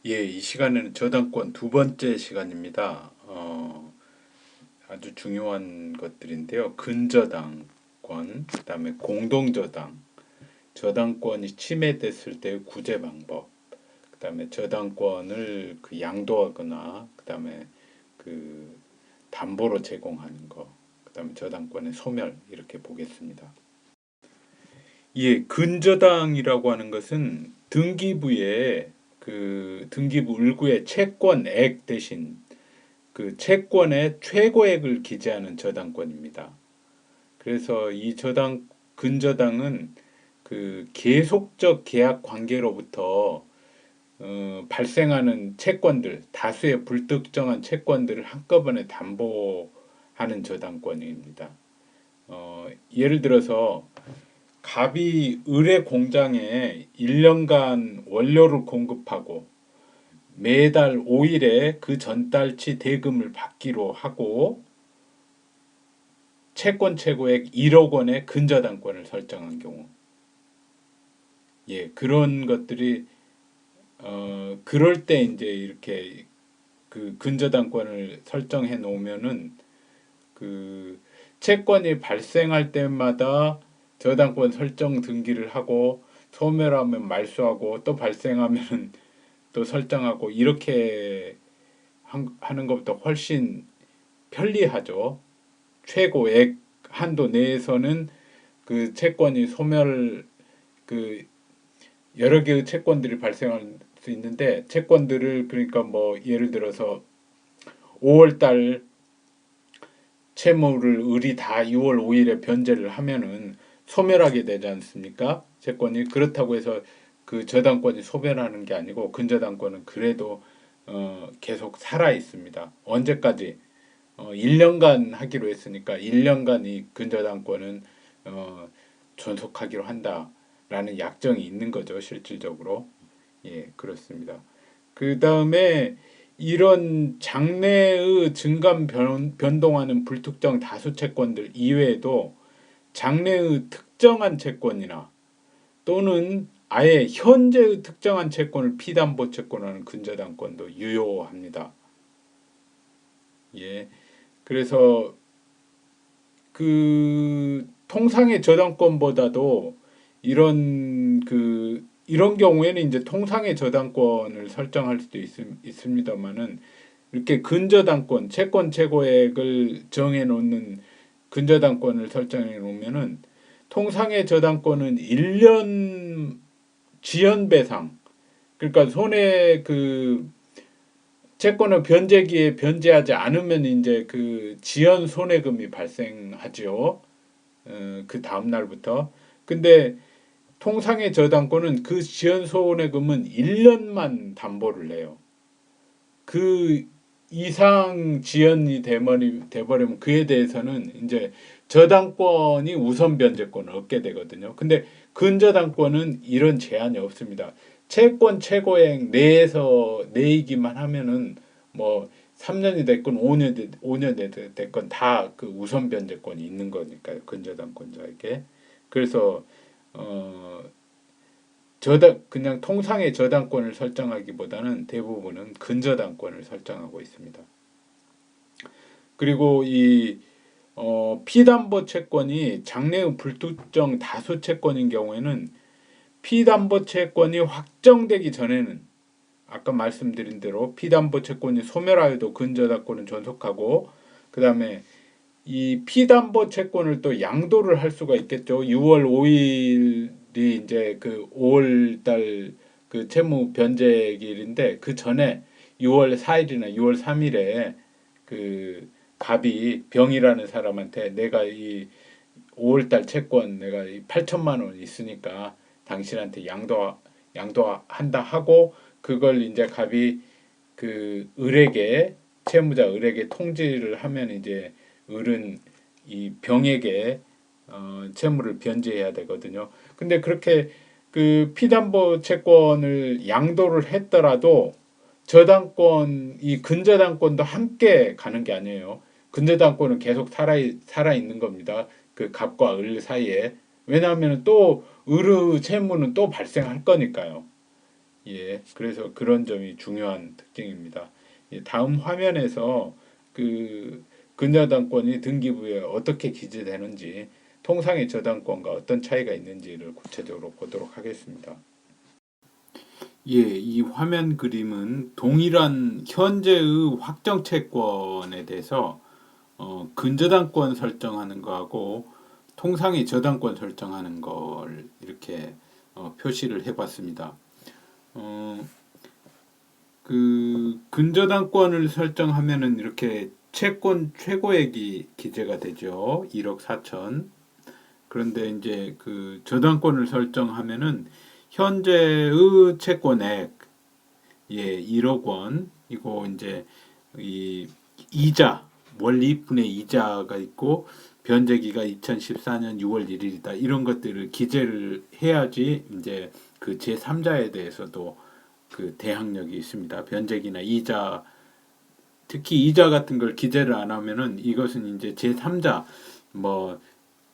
예, 이 시간에는 저당권 두 번째 시간입니다. 아주 중요한 것들인데요. 근저당권, 그다음에 공동저당, 저당권이 침해됐을 때의 구제 방법, 그다음에 저당권을 양도하거나, 그다음에 그 담보로 제공하는 거, 그다음에 저당권의 소멸 이렇게 보겠습니다. 예, 근저당이라고 하는 것은 등기부에 등기부 을구의 채권액 대신 그 채권의 최고액을 기재하는 저당권입니다. 그래서 이 근저당은 그 계속적 계약 관계로부터 발생하는 채권들, 다수의 불특정한 채권들을 한꺼번에 담보하는 저당권입니다. 예를 들어서 갑이 을의 공장에 1년간 원료를 공급하고 매달 5일에 그 전달치 대금을 받기로 하고 채권 최고액 1억 원의 근저당권을 설정한 경우, 예, 그런 것들이 그럴 때 이제 이렇게 그 근저당권을 설정해 놓으면은 그 채권이 발생할 때마다 저당권 설정 등기를 하고 소멸하면 말소하고 또 발생하면 또 설정하고 이렇게 하는 것보다 훨씬 편리하죠. 최고액 한도 내에서는 그 채권이 소멸 그 여러 개의 채권들이 발생할 수 있는데 채권들을 그러니까 뭐 예를 들어서 5월달 채무를 을이 다 6월 5일에 변제를 하면은 소멸하게 되지 않습니까? 채권이 그렇다고 해서 그 저당권이 소멸하는 게 아니고 근저당권은 그래도 계속 살아 있습니다. 언제까지? 1년간 하기로 했으니까 1년간 이 근저당권은 어, 존속하기로 한다라는 약정이 있는 거죠, 실질적으로. 예, 그렇습니다. 그 다음에 이런 장래의 증감 변동하는 불특정 다수 채권들 이외에도 장래의 특정한 채권이나 또는 아예 현재의 특정한 채권을 피담보 채권하는 근저당권도 유효합니다. 예. 그래서 그 통상의 저당권보다도 이런 경우에는 이제 통상의 저당권을 설정할 수도 있습니다만은 이렇게 근저당권, 채권 최고액을 정해 놓는 근저당권을 설정해 놓으면은 통상의 저당권은 1년 지연배상, 그러니까 손해 채권을 변제기에 변제하지 않으면 이제 그 지연 손해금이 발생하죠. 그 다음 날부터. 근데 통상의 저당권은 그 지연 손해금은 1년만 담보를 해요. 그 이상 지연이 돼버리면 그에 대해서는 이제 저당권이 우선 변제권을 얻게 되거든요. 근데 근저당권은 이런 제한이 없습니다. 채권 최고액 내이기만 하면은 뭐 3년이 됐건 5년이 됐건 다 그 우선 변제권이 있는 거니까요. 근저당권자에게. 그래서 어 그냥 통상의 저당권을 설정하기보다는 대부분은 근저당권을 설정하고 있습니다. 그리고 피담보 채권이 장래의 불특정 다수 채권인 경우에는 피담보 채권이 확정되기 전에는 아까 말씀드린 대로 피담보 채권이 소멸하여도 근저당권은 존속하고 그 다음에 이 피담보 채권을 또 양도를 할 수가 있겠죠. 6월 5일이 이제 그 5월 달 그 채무 변제일인데 그 전에 6월 4일이나 6월 3일에 그 갑이 병이라는 사람한테 내가 이 5월 달 채권 내가 8천만 원 있으니까 당신한테 양도한다 하고 그걸 이제 갑이 그 을에게 채무자 을에게 통지를 하면 이제 을은 이 병에게 채무를 변제해야 되거든요. 근데 그렇게 그 피담보 채권을 양도를 했더라도 이 근저당권도 함께 가는 게 아니에요. 근저당권은 계속 살아 있는 겁니다. 그 갑과 을 사이에. 왜냐하면 또 을의 채무는 또 발생할 거니까요. 예, 그래서 그런 점이 중요한 특징입니다. 예, 다음 화면에서 그 근저당권이 등기부에 어떻게 기재되는지, 통상의 저당권과 어떤 차이가 있는지를 구체적으로 보도록 하겠습니다. 예, 이 화면 그림은 동일한 현재의 확정 채권에 대해서 근저당권 설정하는 거하고 통상의 저당권 설정하는 걸 이렇게 표시를 해봤습니다. 어, 그 근저당권을 설정하면은 이렇게 채권 최고액이 기재가 되죠. 1억 4천. 그런데 이제 그 저당권을 설정하면은 현재의 채권액, 예, 1억 원, 이거 이제 이 이자, 월 2분의 이자가 있고 변제기가 2014년 6월 1일이다. 이런 것들을 기재를 해야지 이제 그 제3자에 대해서도 그 대항력이 있습니다. 변제기나 이자, 특히 이자 같은 걸 기재를 안 하면은 이것은 이제 제3자, 뭐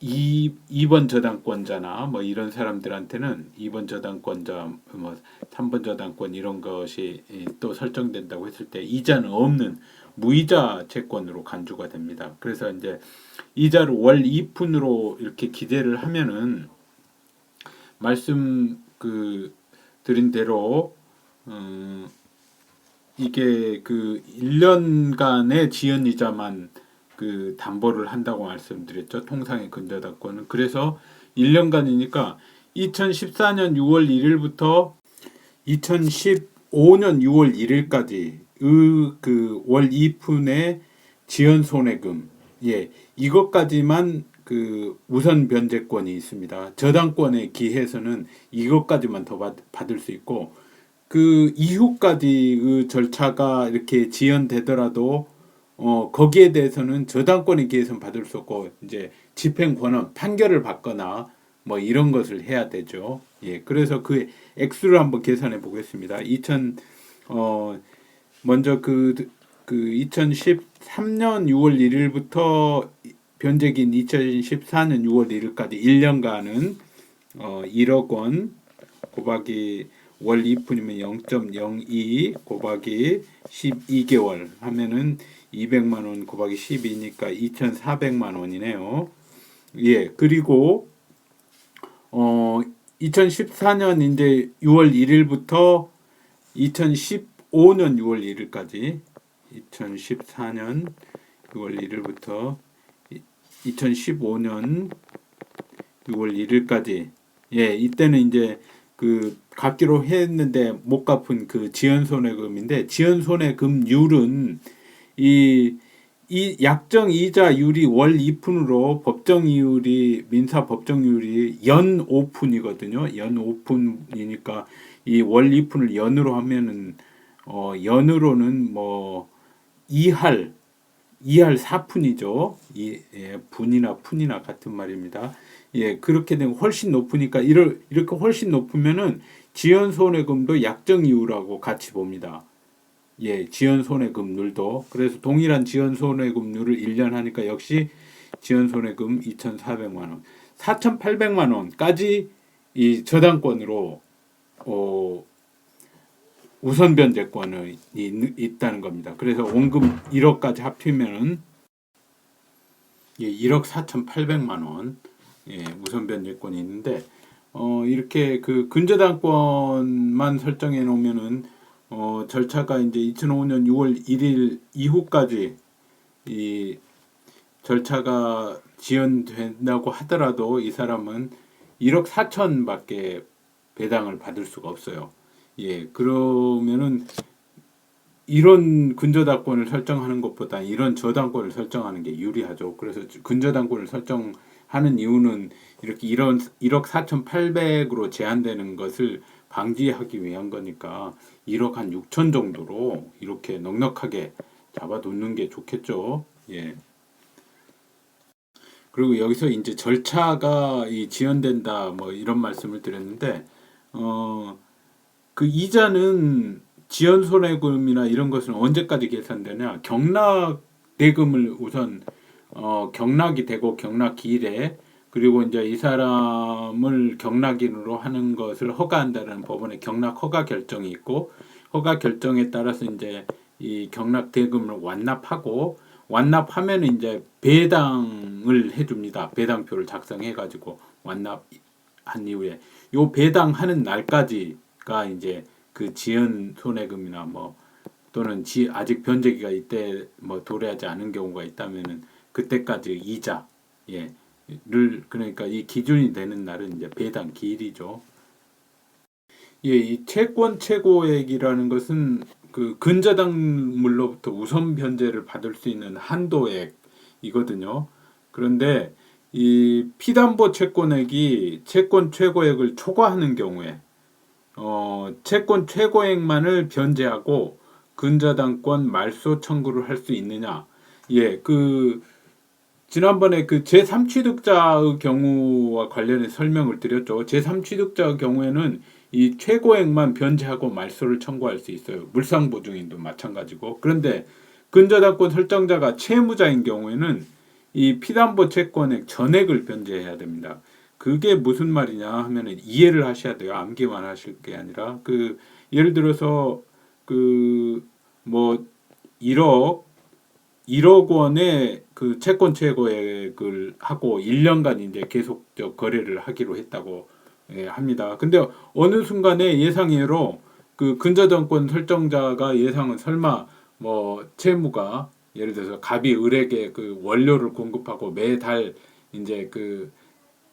2번 저당권자나 뭐 이런 사람들한테는 2번 저당권자, 뭐 3번 저당권 이런 것이 또 설정된다고 했을 때 이자는 없는 무이자 채권으로 간주가 됩니다. 그래서 이제 이자를 월 2푼으로 이렇게 기재를 하면은 말씀 그 드린 대로 이게 그 1년간의 지연이자만 그 담보를 한다고 말씀드렸죠. 통상의 근저당권은. 그래서 1년간이니까 2014년 6월 1일부터 2015년 6월 1일까지 그 월 2푼의 지연 손해금, 예, 이것까지만 그 우선 변제권이 있습니다. 저당권에 기해서는 이것까지만 더 받을 수 있고 그 이후까지 그 절차가 이렇게 지연되더라도 거기에 대해서는 저당권에 기해서는 받을 수 없고 이제 집행 권한 판결을 받거나 뭐 이런 것을 해야 되죠. 예, 그래서 그 액수를 한번 계산해 보겠습니다. 먼저 그 2013년 6월 1일부터 변제기인 2014년 6월 1일까지 1년간은 1억 원 곱하기 월 2푼이면 0.02 곱하기 12개월 하면은 200만 원 곱하기 12니까 2,400만 원이네요. 예, 그리고 2014년 이제 6월 1일부터 2015년 6월 1일까지 2014년 6월 1일부터 2015년 6월 1일까지 예, 이때는 이제 그 갚기로 했는데 못 갚은 그 지연손해금인데 지연손해금률은 이 약정이자율이 월 2푼으로 법정이율이 민사 법정이율이 연 5푼이거든요. 연 5푼이니까 이 월 2푼을 연으로 하면은 연으로는 뭐 2할 4푼이죠. 예, 분이나 푼이나 같은 말입니다. 예, 그렇게 되면 훨씬 높으니까 이렇게 훨씬 높으면은 지연손해금도 약정이율하고 같이 봅니다. 예, 지연손해금률도. 그래서 동일한 지연손해금률을 1년 하니까 역시 지연손해금 2,400만 원, 4,800만 원까지 이 저당권으로 우선 변제권이 있다는 겁니다. 그래서 원금 1억까지 합치면은 예, 1억 4,800만 원 예, 우선 변제권이 있는데 이렇게 그 근저당권만 설정해 놓으면은 절차가 이제 2005년 6월 1일 이후까지 이 절차가 지연된다고 하더라도 이 사람은 1억 4천밖에 배당을 받을 수가 없어요. 예, 그러면은 이런 근저당권을 설정하는 것보다 이런 저당권을 설정하는 게 유리하죠. 그래서 근저당권을 설정하는 이유는 이렇게 이런 1억 4,800으로 제한되는 것을 방지하기 위한 거니까 1억 한 6천 정도로 이렇게 넉넉하게 잡아놓는 게 좋겠죠. 예. 그리고 여기서 이제 절차가 지연된다 뭐 이런 말씀을 드렸는데 그 이자는 지연손해금이나 이런 것은 언제까지 계산되냐? 경락대금을 우선 경락이 되고 경락기일에 그리고 이제 이 사람을 경락인으로 하는 것을 허가한다는 법원의 경락 허가 결정이 있고, 허가 결정에 따라서 이제 이 경락 대금을 완납하면 이제 배당을 해줍니다. 배당표를 작성해 가지고 완납한 이후에 요 배당하는 날까지가 이제 그 지연 손해금이나 뭐 또는 아직 변제기가 이때 뭐 도래하지 않은 경우가 있다면은 그때까지 이자, 예, 를 그러니까 이 기준이 되는 날은 이제 배당 기일이죠. 예, 이 채권 최고액이라는 것은 그 근저당물로부터 우선 변제를 받을 수 있는 한도액이거든요. 그런데 이 피담보 채권액이 채권 최고액을 초과하는 경우에 채권 최고액만을 변제하고 근저당권 말소 청구를 할 수 있느냐? 예, 지난번에 그 제3취득자의 경우와 관련해 설명을 드렸죠. 제3취득자의 경우에는 이 최고액만 변제하고 말소를 청구할 수 있어요. 물상보증인도 마찬가지고. 그런데 근저당권 설정자가 채무자인 경우에는 이 피담보 채권액 전액을 변제해야 됩니다. 그게 무슨 말이냐 하면은 이해를 하셔야 돼요. 암기만 하실 게 아니라 예를 들어서 뭐 1억 원의 그 채권 최고액을 하고 1년간 이제 계속적 거래를 하기로 했다고 합니다. 근데 어느 순간에 예상외로 그 근저당권 설정자가 예상은 설마 뭐 채무가 예를 들어서 갑이 을에게 그 원료를 공급하고 매달 이제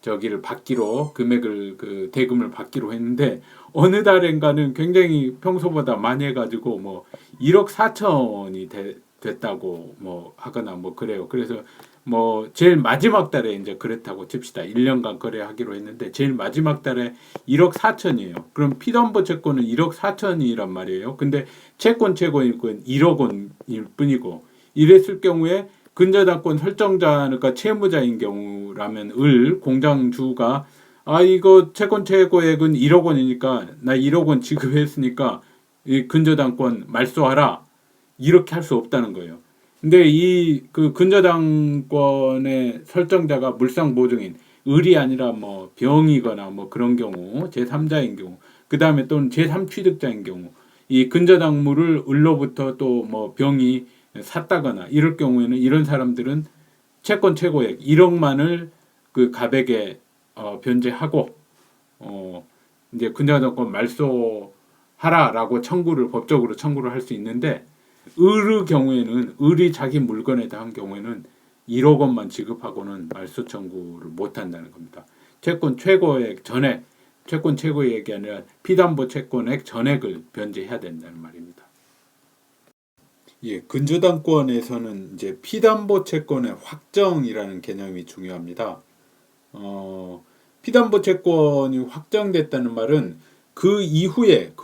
저기를 받기로 금액을 대금을 받기로 했는데 어느 달엔가는 굉장히 평소보다 많이 해가지고 뭐 1억 4천이 됐다고 뭐 하거나 뭐 그래요. 그래서 뭐 제일 마지막 달에 이제 그랬다고 칩시다. 1년간 거래하기로 했는데 제일 마지막 달에 1억 4천이에요. 그럼 피담보 채권은 1억 4천이란 말이에요. 근데 채권 최고액은 1억 원일 뿐이고 이랬을 경우에 근저당권 설정자니까 그러니까 채무자인 경우라면 공장주가 이거 채권 최고액은 1억 원이니까 나 1억 원 지급했으니까 이 근저당권 말소하라 이렇게 할 수 없다는 거예요. 근데 근저당권의 설정자가 물상보증인 을이 아니라 뭐 병이거나 뭐 그런 경우 제3자인 경우 그 다음에 또는 제3취득자인 경우 이 근저당물을 을로부터 또 뭐 병이 샀다거나 이럴 경우에는 이런 사람들은 채권 최고액 1억만을 그 갑에게 변제하고 이제 근저당권 말소하라라고 법적으로 청구를 할 수 있는데 을의 경우에는 을이 자기 물건에 대한 경우에는 1억 원만 지급하고는 말소 청구를 못 한다는 겁니다. 채권 최고액 전액 채권 최고액이 아니라 피담보 채권액 전액을 변제해야 된다는 말입니다. 예, 근저당권에서는 이제 피담보 채권의 확정이라는 개념이 중요합니다. 피담보 채권이 확정됐다는 말은 그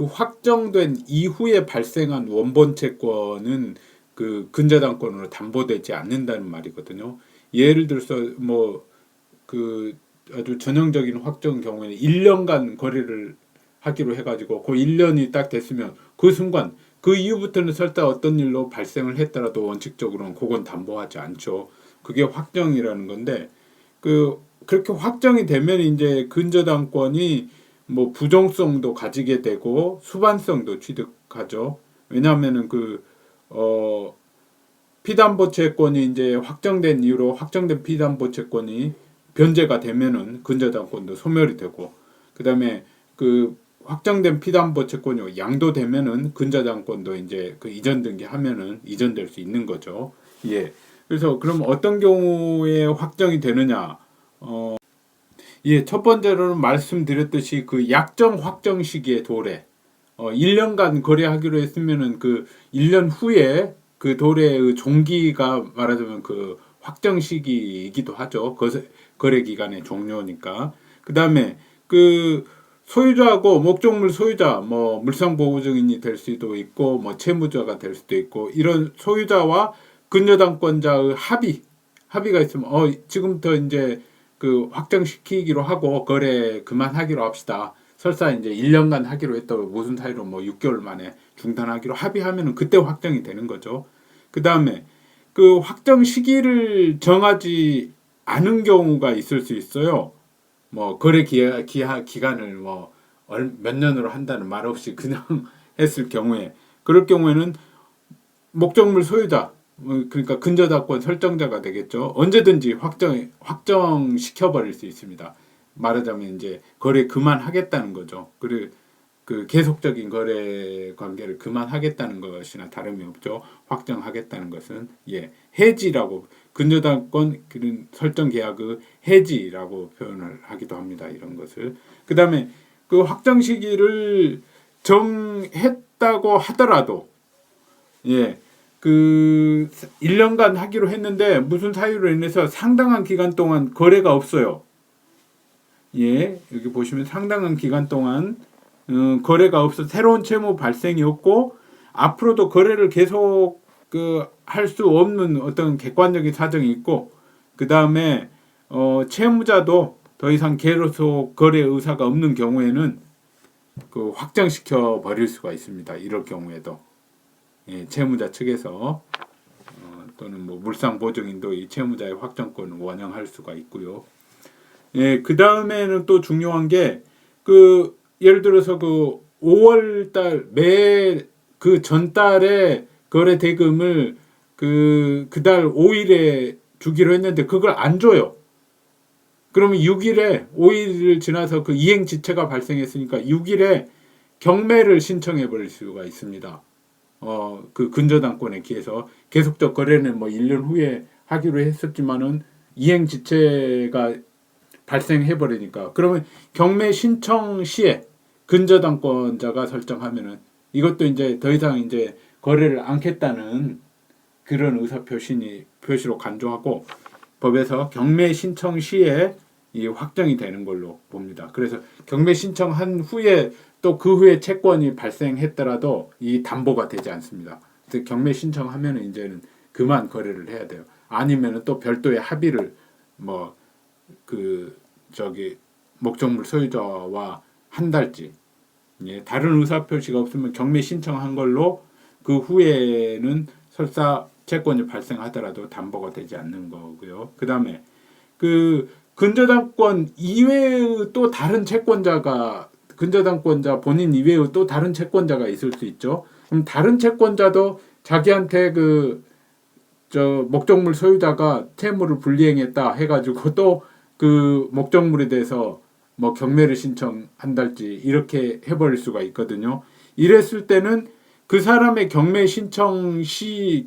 확정된 이후에 발생한 원본 채권은 그 근저당권으로 담보되지 않는다는 말이거든요. 예를 들어서 아주 전형적인 확정 경우에는 1년간 거래를 하기로 해가지고 그 1년이 딱 됐으면 그 순간 그 이후부터는 설사 어떤 일로 발생을 했더라도 원칙적으로는 그건 담보하지 않죠. 그게 확정이라는 건데 그렇게 확정이 되면 이제 근저당권이 뭐 부정성도 가지게 되고 수반성도 취득하죠. 왜냐하면은 피담보 채권이 이제 확정된 이후로 확정된 피담보 채권이 변제가 되면은 근저당권도 소멸이 되고 그다음에 확정된 피담보 채권이 양도되면은 근저당권도 이제 이전 등기하면은 이전될 수 있는 거죠. 예. 그래서 그럼 어떤 경우에 확정이 되느냐? 예, 첫 번째로는 말씀드렸듯이 약정 확정 시기의 도래. 1년간 거래하기로 했으면은 1년 후에 그 도래의 종기가 말하자면 확정 시기이기도 하죠. 거래 기간의 종료니까. 그다음에 소유자하고 목적물 소유자, 뭐 물상보호증인이 될 수도 있고, 뭐 채무자가 될 수도 있고, 이런 소유자와 근저당권자의 합의가 있으면 지금부터 이제 확정시키기로 하고 거래 그만하기로 합시다. 설사 이제 1년간 하기로 했다고 무슨 사유로 뭐 6개월 만에 중단하기로 합의하면은 그때 확정이 되는 거죠. 그 다음에 확정 시기를 정하지 않은 경우가 있을 수 있어요. 뭐 거래 기간을 뭐 몇 년으로 한다는 말 없이 그냥 했을 경우에, 그럴 경우에는 목적물 소유자, 그러니까 근저당권 설정자가 되겠죠. 언제든지 확정시켜 버릴 수 있습니다. 말하자면 이제 거래 그만하겠다는 거죠. 그리고 그 계속적인 거래 관계를 그만하겠다는 것이나 다름이 없죠. 확정하겠다는 것은 해지라고, 근저당권 그런 설정 계약의 해지라고 표현을 하기도 합니다. 이런 것을. 그다음에 그 확정 시기를 정했다고 하더라도 그 1년간 하기로 했는데 무슨 사유로 인해서 상당한 기간 동안 거래가 없어요. 여기 보시면 상당한 기간 동안 거래가 없어 새로운 채무 발생이 없고 앞으로도 거래를 계속 할 수 없는 어떤 객관적인 사정이 있고, 그 다음에 채무자도 더 이상 계속 거래 의사가 없는 경우에는 그 확정시켜 버릴 수가 있습니다. 이럴 경우에도 채무자 측에서 또는 뭐 물상보증인도 이 채무자의 확정권을 원형할 수가 있고요. 그 다음에는 또 중요한 게 예를 들어서 5월달 매 그 전달에 거래 대금을 그달 5일에 주기로 했는데 그걸 안 줘요. 그러면 6일에 5일을 지나서 그 이행 지체가 발생했으니까 6일에 경매를 신청해 버릴 수가 있습니다. 그 근저당권에 기해서 계속적 거래는 뭐 1년 후에 하기로 했었지만은 이행 지체가 발생해 버리니까, 그러면 경매 신청 시에 근저당권자가 설정하면은 이것도 이제 더 이상 이제 거래를 않겠다는 그런 의사 표시로 간주하고 법에서 경매 신청 시에 이 확정이 되는 걸로 봅니다. 그래서 경매 신청한 후에 또 그 후에 채권이 발생했더라도 이 담보가 되지 않습니다. 경매 신청하면은 이제는 그만 거래를 해야 돼요. 아니면은 또 별도의 합의를 목적물 소유자와 한 달치 다른 의사 표시가 없으면 경매 신청한 걸로 그 후에는 설사 채권이 발생하더라도 담보가 되지 않는 거고요. 그 다음에 근저당권 이외의 또 다른 채권자가, 근저당권자 본인 이외의 또 다른 채권자가 있을 수 있죠. 그럼 다른 채권자도 자기한테 목적물 소유자가 채무를 불이행했다 해가지고 또 그 목적물에 대해서 뭐 경매를 신청한달지 이렇게 해버릴 수가 있거든요. 이랬을 때는 그 사람의 경매 신청 시에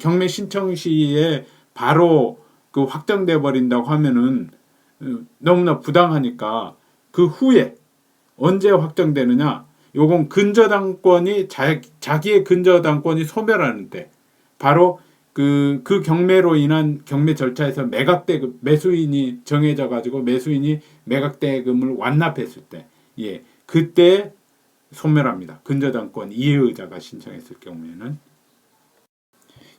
바로 확정돼 버린다고 하면은 너무나 부당하니까 그 후에 언제 확정되느냐? 요건 근저당권이 자기의 근저당권이 소멸하는 때, 바로 그 경매로 인한 경매 절차에서 매각대금, 매수인이 정해져 가지고 매수인이 매각대금을 완납했을 때, 그때 소멸합니다. 근저당권 이해의자가 신청했을 경우에는.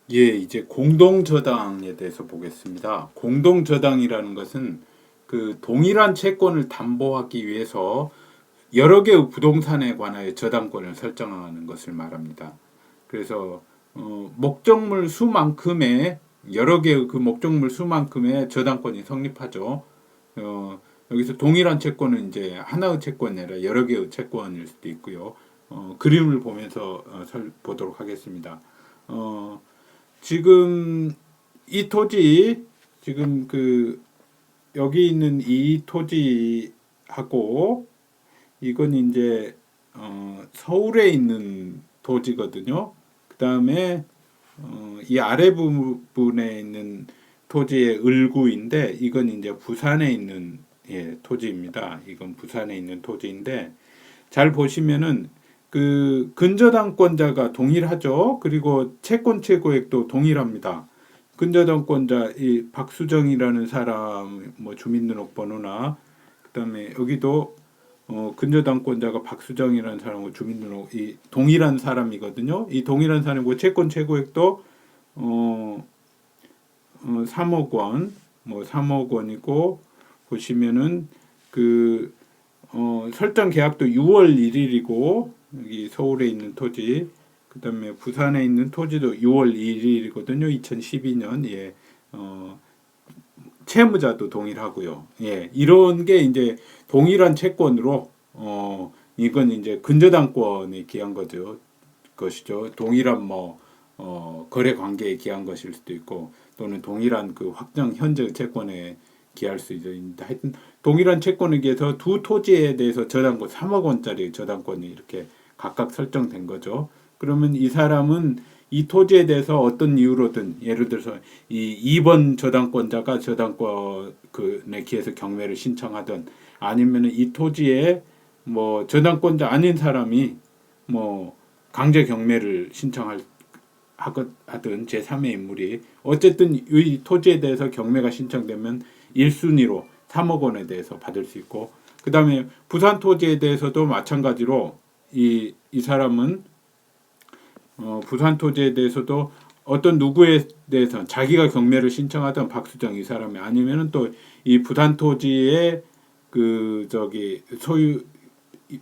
이제 공동저당에 대해서 보겠습니다. 공동저당이라는 것은 동일한 채권을 담보하기 위해서 여러 개의 부동산에 관하여 저당권을 설정하는 것을 말합니다. 그래서 목적물 수만큼의 여러 개의 그 목적물 수만큼의 저당권이 성립하죠. 여기서 동일한 채권은 이제 하나의 채권이 아니라 여러 개의 채권일 수도 있고요. 그림을 보면서 보도록 하겠습니다. 지금 이 토지, 지금 여기 있는 이 토지하고 이건 이제 서울에 있는 토지거든요. 그 다음에 이 아래 부분에 있는 토지의 을구인데 이건 이제 부산에 있는 토지입니다. 이건 부산에 있는 토지인데 잘 보시면은 근저당권자가 동일하죠. 그리고 채권 최고액도 동일합니다. 근저당권자 이 박수정이라는 사람 뭐 주민등록번호나 그다음에 여기도 근저당권자가 박수정이라는 사람하고 주민등록 이 동일한 사람이거든요. 이 동일한 사람이고 채권 최고액도 3억 원, 뭐 3억 원이고 보시면은 설정 계약도 6월 1일이고 여기 서울에 있는 토지, 그다음에 부산에 있는 토지도 6월 1일이거든요. 2012년 채무자도 동일하고요. 예, 이런 게 이제 동일한 채권으로 이건 이제 근저당권에 기한 것이죠. 동일한 거래 관계에 기한 것일 수도 있고 또는 동일한 그 확정 현재 채권에 기할 수 있는데 하여튼 동일한 채권에 기해서 두 토지에 대해서 저당권 3억 원짜리 저당권이 이렇게 각각 설정된 거죠. 그러면 이 사람은 이 토지에 대해서 어떤 이유로든 예를 들어서 이 2번 저당권자가 저당권에 기해서 경매를 신청하든 아니면은 이 토지에 뭐 저당권자 아닌 사람이 뭐 강제 경매를 신청할 하든 제3의 인물이 어쨌든 이 토지에 대해서 경매가 신청되면 1순위로 3억 원에 대해서 받을 수 있고 그 다음에 부산 토지에 대해서도 마찬가지로 이 사람은 부산 토지에 대해서도 어떤 누구에 대해서 자기가 경매를 신청하던 박수정 이 사람이 아니면은 또 이 부산 토지의 그 저기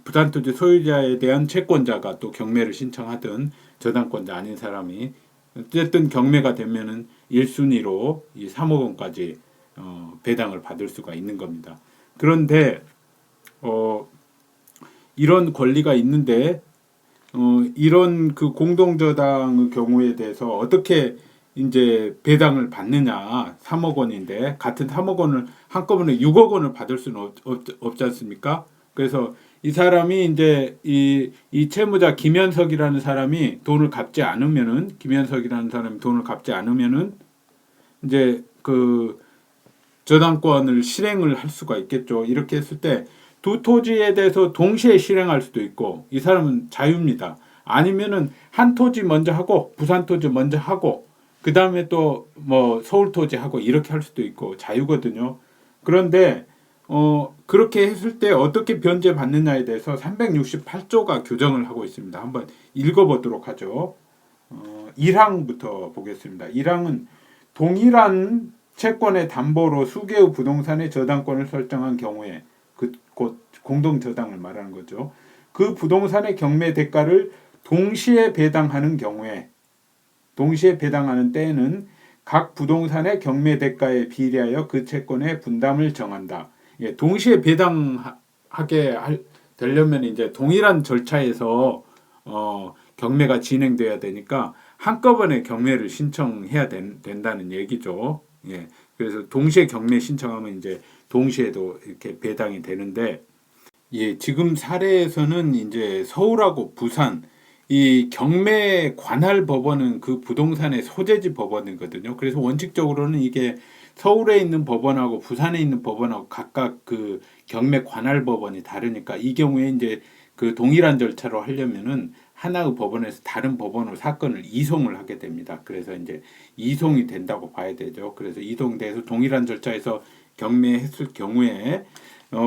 부산 토지 소유자에 대한 채권자가 또 경매를 신청하던 저당권자 아닌 사람이 어쨌든 경매가 되면은 1순위로 이 3억 원까지 배당을 받을 수가 있는 겁니다. 그런데 이런 권리가 있는데 이런 그 공동저당의 경우에 대해서 어떻게 이제 배당을 받느냐 3억 원인데 같은 3억 원을 한꺼번에 6억 원을 받을 수는 없지 않습니까? 그래서 이 사람이 이제 이 채무자 김현석이라는 사람이 돈을 갚지 않으면은 이제 그 저당권을 실행을 할 수가 있겠죠. 이렇게 했을 때 두 토지에 대해서 동시에 실행할 수도 있고 이 사람은 자유입니다. 아니면은 한 토지 먼저 하고 부산 토지 먼저 하고 그 다음에 또 뭐 서울 토지 하고 이렇게 할 수도 있고 자유거든요. 그런데 그렇게 했을 때 어떻게 변제받느냐에 대해서 368조가 규정을 하고 있습니다. 한번 읽어보도록 하죠. 1항부터 보겠습니다. 1항은 동일한 채권의 담보로 수개의 부동산의 저당권을 설정한 경우에 곧 공동저당을 말하는 거죠. 그 부동산의 경매 대가를 동시에 배당하는 때에는 각 부동산의 경매 대가에 비례하여 그 채권의 분담을 정한다. 예, 동시에 배당하게 되려면 이제 동일한 절차에서 경매가 진행돼야 되니까 한꺼번에 경매를 신청해야 된다는 얘기죠. 예, 그래서 동시에 경매 신청하면 이제 동시에도 이렇게 배당이 되는데, 예, 지금 사례에서는 이제 서울하고 부산 이 경매 관할 법원은 그 부동산의 소재지 법원이거든요. 그래서 원칙적으로는 이게 서울에 있는 법원하고 부산에 있는 법원하고 각각 그 경매 관할 법원이 다르니까 이 경우에 이제 그 동일한 절차로 하려면은 하나의 법원에서 다른 법원으로 사건을 이송을 하게 됩니다. 그래서 이제 이송이 된다고 봐야 되죠. 그래서 이송돼서 동일한 절차에서 경매했을 경우에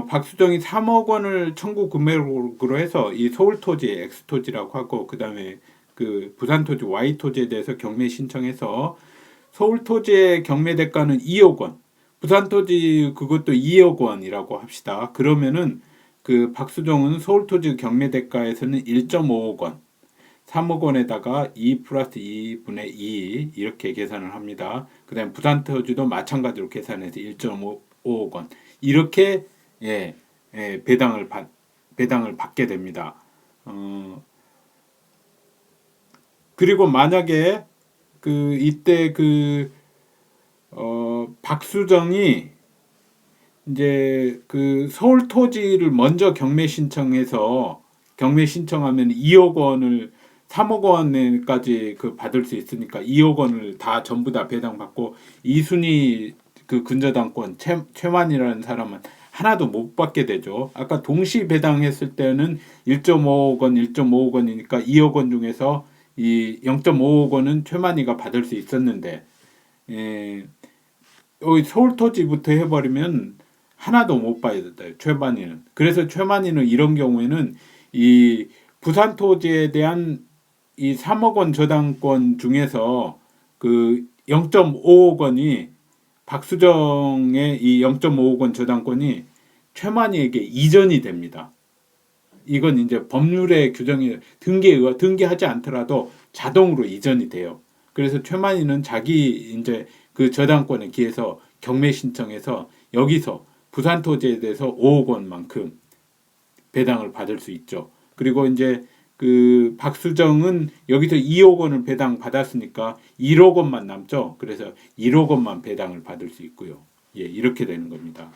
박수정이 3억 원을 청구 금액으로 해서 이 서울 토지의 X 토지라고 하고 그 다음에 그 부산 토지 Y 토지에 대해서 경매 신청해서 서울 토지의 경매 대가는 2억 원, 부산 토지 그것도 2억 원이라고 합시다. 그러면은 그 박수정은 서울 토지 경매 대가에서는 1.5억 원, 3억 원에다가 2 플러스 2분의 2 이렇게 계산을 합니다. 그 다음에 부산 토지도 마찬가지로 계산해서 1.5억 원 이렇게 배당을 받게 됩니다. 그리고 만약에 이때 박수정이 이제 그 서울 토지를 먼저 경매 신청하면 2억 원을 3억 원까지 받을 수 있으니까 2억 원을 다 전부 다 배당받고 2순위 그 근저당권 최만이라는 사람은 하나도 못 받게 되죠. 아까 동시 배당했을 때는 1.5억 원이니까 2억 원 중에서 이 0.5억 원은 최만이가 받을 수 있었는데 여기 서울 토지부터 해버리면 하나도 못 받아야 돼요. 최만이는. 그래서 최만이는 이런 경우에는 이 부산 토지에 대한 이 3억 원 저당권 중에서 그 0.5억 원이 박수정의 이 0.5억 원 저당권이 최만희에게 이전이 됩니다. 이건 이제 법률의 규정이 등기하지 않더라도 자동으로 이전이 돼요. 그래서 최만희는 자기 이제 그 저당권에 기해서 경매 신청해서 여기서 부산 토지에 대해서 5억 원만큼 배당을 받을 수 있죠. 그리고 이제 그 박수정은 여기서 2억 원을 배당 받았으니까 1억 원만 남죠. 그래서 1억 원만 배당을 받을 수 있고요. 예, 이렇게 되는 겁니다.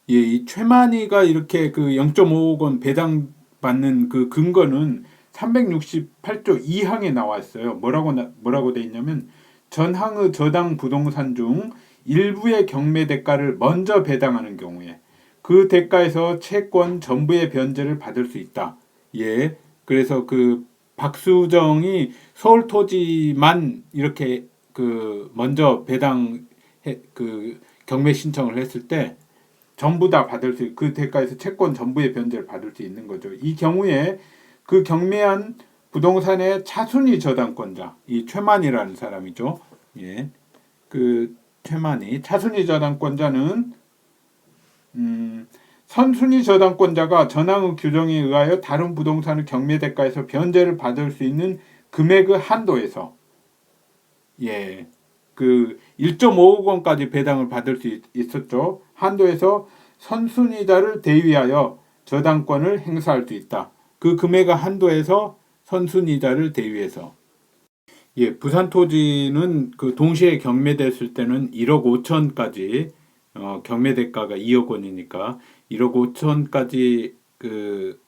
예, 이 최만희가 이렇게 그 0.5억 원 배당 받는 그 근거는 368조 2항에 나와 있어요. 뭐라고 돼 있냐면 전항의 저당 부동산 중 일부의 경매 대가를 먼저 배당하는 경우에 그 대가에서 채권 전부의 변제를 받을 수 있다. 예. 그래서 그 박수정이 서울 토지만 이렇게 그 먼저 배당 그 경매 신청을 했을 때 전부 다 받을 수, 그 대가에서 채권 전부의 변제를 받을 수 있는 거죠. 이 경우에 그 경매한 부동산의 차순위 저당권자, 이 최만희라는 사람이죠. 예, 그 최만희 차순위 저당권자는 선순위 저당권자가 전항의 규정에 의하여 다른 부동산의 경매 대가에서 변제를 받을 수 있는 금액의 한도에서 예, 그 1.5억 원까지 배당을 받을 수 있었죠. 한도에서 선순위자를 대위하여 저당권을 행사할 수 있다. 그 금액의 한도에서 선순위자를 대위해서 예, 부산 토지는 그 동시에 경매됐을 때는 1억 5천까지 경매 대가가 2억 원이니까 1억 5천까지 그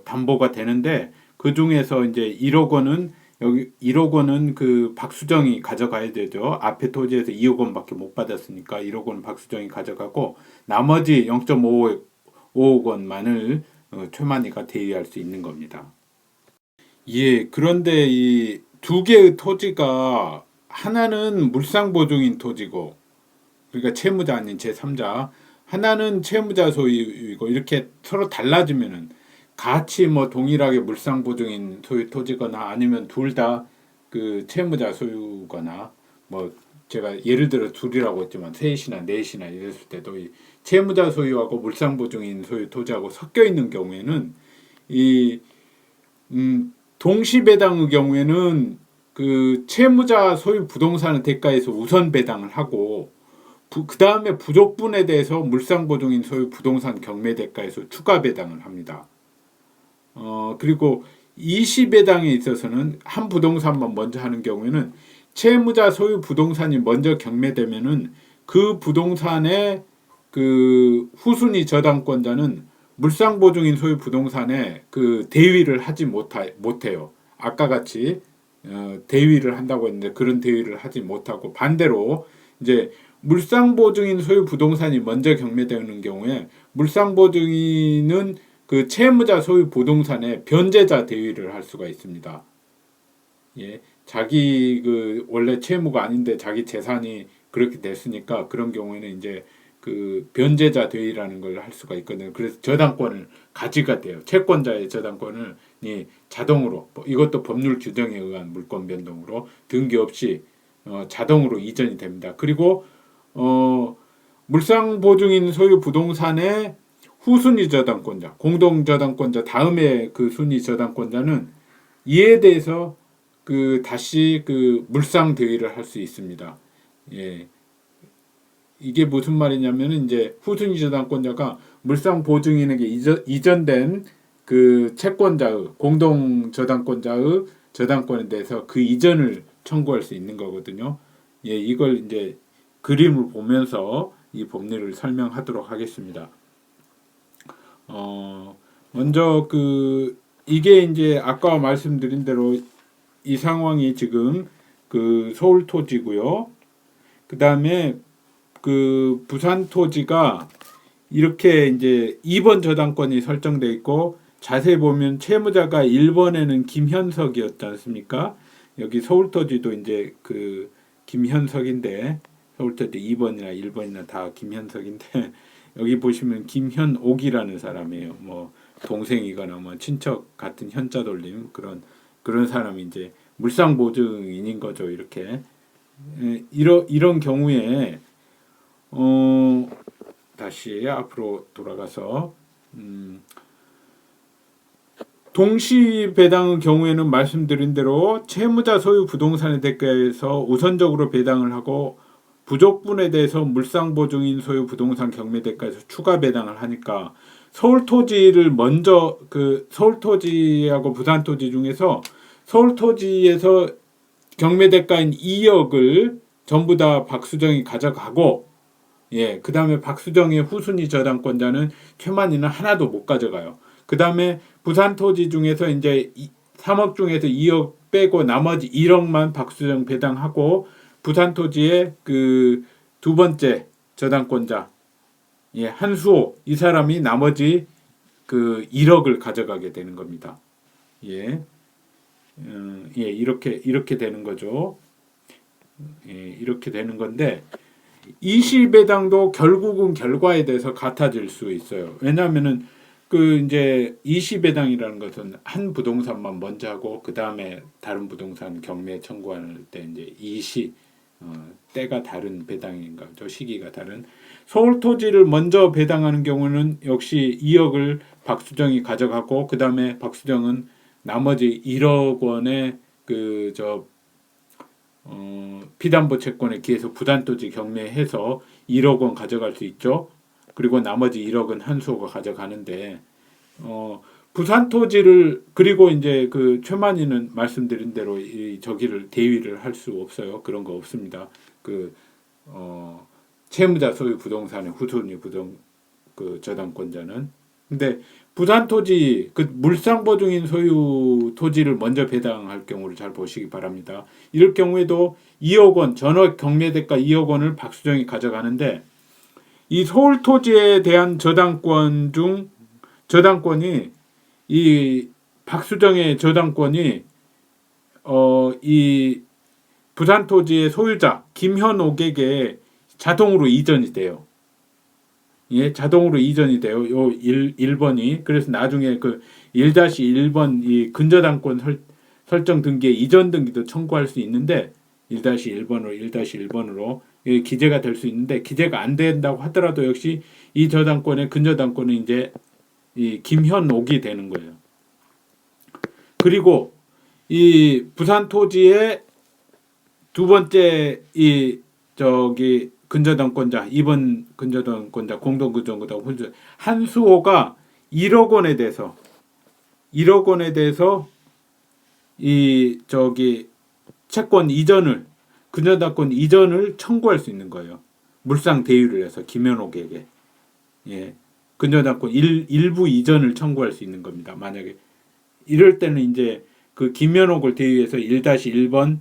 담보가 되는데 그 중에서 이제 1억 원은 여기 1억 원은 그 박수정이 가져가야 되죠. 앞에 토지에서 2억 원밖에 못 받았으니까 1억 원 박수정이 가져가고 나머지 0.5억 원만을 최만희가 대위할 수 있는 겁니다. 예, 그런데 이 두 개의 토지가 하나는 물상보증인 토지고 그러니까 채무자 아닌 제3자 하나는 채무자 소유이고 이렇게 서로 달라지면은 같이 뭐 동일하게 물상보증인 소유 토지거나 아니면 둘 다 그 채무자 소유거나 뭐 제가 예를 들어 둘이라고 했지만 셋이나 넷이나 이랬을 때도 이 채무자 소유하고 물상보증인 소유 토지하고 섞여 있는 경우에는 이 동시 배당의 경우에는 그 채무자 소유 부동산의 대가에서 우선 배당을 하고 그 다음에 부족분에 대해서 물상보증인 소유 부동산 경매 대가에서 추가 배당을 합니다. 그리고 이시배당에 있어서는 한 부동산만 먼저 하는 경우에는 채무자 소유 부동산이 먼저 경매되면은 그 부동산의 그 후순위 저당권자는 물상보증인 소유 부동산에 그 대위를 하지 못해요. 아까 같이 대위를 한다고 했는데 그런 대위를 하지 못하고 반대로 이제 물상보증인 소유 부동산이 먼저 경매되는 경우에 물상보증인은 그 채무자 소유 부동산에 변제자 대위를 할 수가 있습니다. 예, 자기 그 원래 채무가 아닌데 자기 재산이 그렇게 됐으니까 그런 경우에는 이제 그 변제자 대위라는 걸 할 수가 있거든요. 그래서 저당권을 가지가 돼요. 채권자의 저당권을 자동으로 이것도 법률 규정에 의한 물권 변동으로 등기 없이 자동으로 이전이 됩니다. 그리고 물상보증인 소유 부동산의 후순위 저당권자, 공동 저당권자 다음에 그 순위 저당권자는 이에 대해서 그 다시 그 물상 대위를 할 수 있습니다. 예. 이게 무슨 말이냐면 이제 후순위 저당권자가 물상 보증인에게 이전된 그 채권자의 공동 저당권자의 저당권에 대해서 그 이전을 청구할 수 있는 거거든요. 예, 이걸 이제 그림을 보면서 이 법리를 설명하도록 하겠습니다. 먼저 그 이게 이제 아까 말씀드린 대로 이 상황이 지금 그 서울 토지고요. 그 다음에 그 부산 토지가 이렇게 이제 2번 저당권이 설정돼 있고 자세히 보면 채무자가 1번에는 김현석이었지 않습니까? 여기 서울 토지도 이제 그 김현석인데 서울 토지 2번이나 1번이나 다 김현석인데 여기 보시면 김현옥이라는 사람이에요. 뭐 동생이거나 뭐 친척 같은 현자 돌림 그런 사람이 이제 물상 보증인인 거죠. 이렇게 이런 경우에 다시 앞으로 돌아가서 동시 배당의 경우에는 말씀드린 대로 채무자 소유 부동산의 대가에서 우선적으로 배당을 하고 부족분에 대해서 물상보증인 소유 부동산 경매대가에서 추가 배당을 하니까 서울토지를 먼저 서울토지하고 부산토지 중에서 서울토지에서 경매대가인 2억을 전부 다 박수정이 가져가고 그 다음에 박수정의 후순위 저당권자는 최만희는 하나도 못 가져가요. 그 다음에 부산토지 중에서 이제 3억 중에서 2억 빼고 나머지 1억만 박수정 배당하고 부산토지의 그 두 번째 저당권자 한수호 이 사람이 나머지 그 1억을 가져가게 되는 겁니다. 이렇게 되는 거죠. 이렇게 되는 건데 이시배당도 결국은 결과에 대해서 같아질 수 있어요. 왜냐하면은 그 이제 이시배당이라는 것은 한 부동산만 먼저 하고 그 다음에 다른 부동산 경매 청구할 때 이제 이시 때가 다른 배당인가 저 시기가 다른 서울토지를 먼저 배당하는 경우는 역시 2억을 박수정이 가져가고 그 다음에 박수정은 나머지 1억 원의 피담보 채권에 기해서 부산토지 경매해서 1억 원 가져갈 수 있죠. 그리고 나머지 1억은 한수호가 가져가는데 부산토지를 그리고 이제 그 최만희는 말씀드린 대로 저기를 대위를 할 수 없어요. 그런 거 없습니다. 채무자 소유 부동산의 후순위 저당권자는 근데 부산토지 물상보증인 소유 토지를 먼저 배당할 경우를 잘 보시기 바랍니다. 이럴 경우에도 2억 원 전원 경매대가 2억 원을 박수정이 가져가는데 이 서울토지에 대한 저당권이 이 박수정의 저당권이 이 부산토지의 소유자 김현옥에게 자동으로 이전이 돼요. 자동으로 이전이 돼요. 요 1번이. 그래서 나중에 그 1-1번 이 근저당권 설정 등기에 이전 등기도 청구할 수 있는데 1-1번으로 기재가 될 수 있는데 기재가 안 된다고 하더라도 역시 이 저당권의 근저당권은 이제 이 김현옥이 되는 거예요. 그리고 이 부산토지의 두 번째 근저당권자 2번 근저당권자 공동근저당권자 한수호가 1억 원에 대해서 이 채권 이전을 근저당권 이전을 청구할 수 있는 거예요. 물상 대유를 해서 김현옥에게 근저당권 일부 이전을 청구할 수 있는 겁니다. 만약에 이럴 때는 이제 그 김현옥을 대유해서 1-1번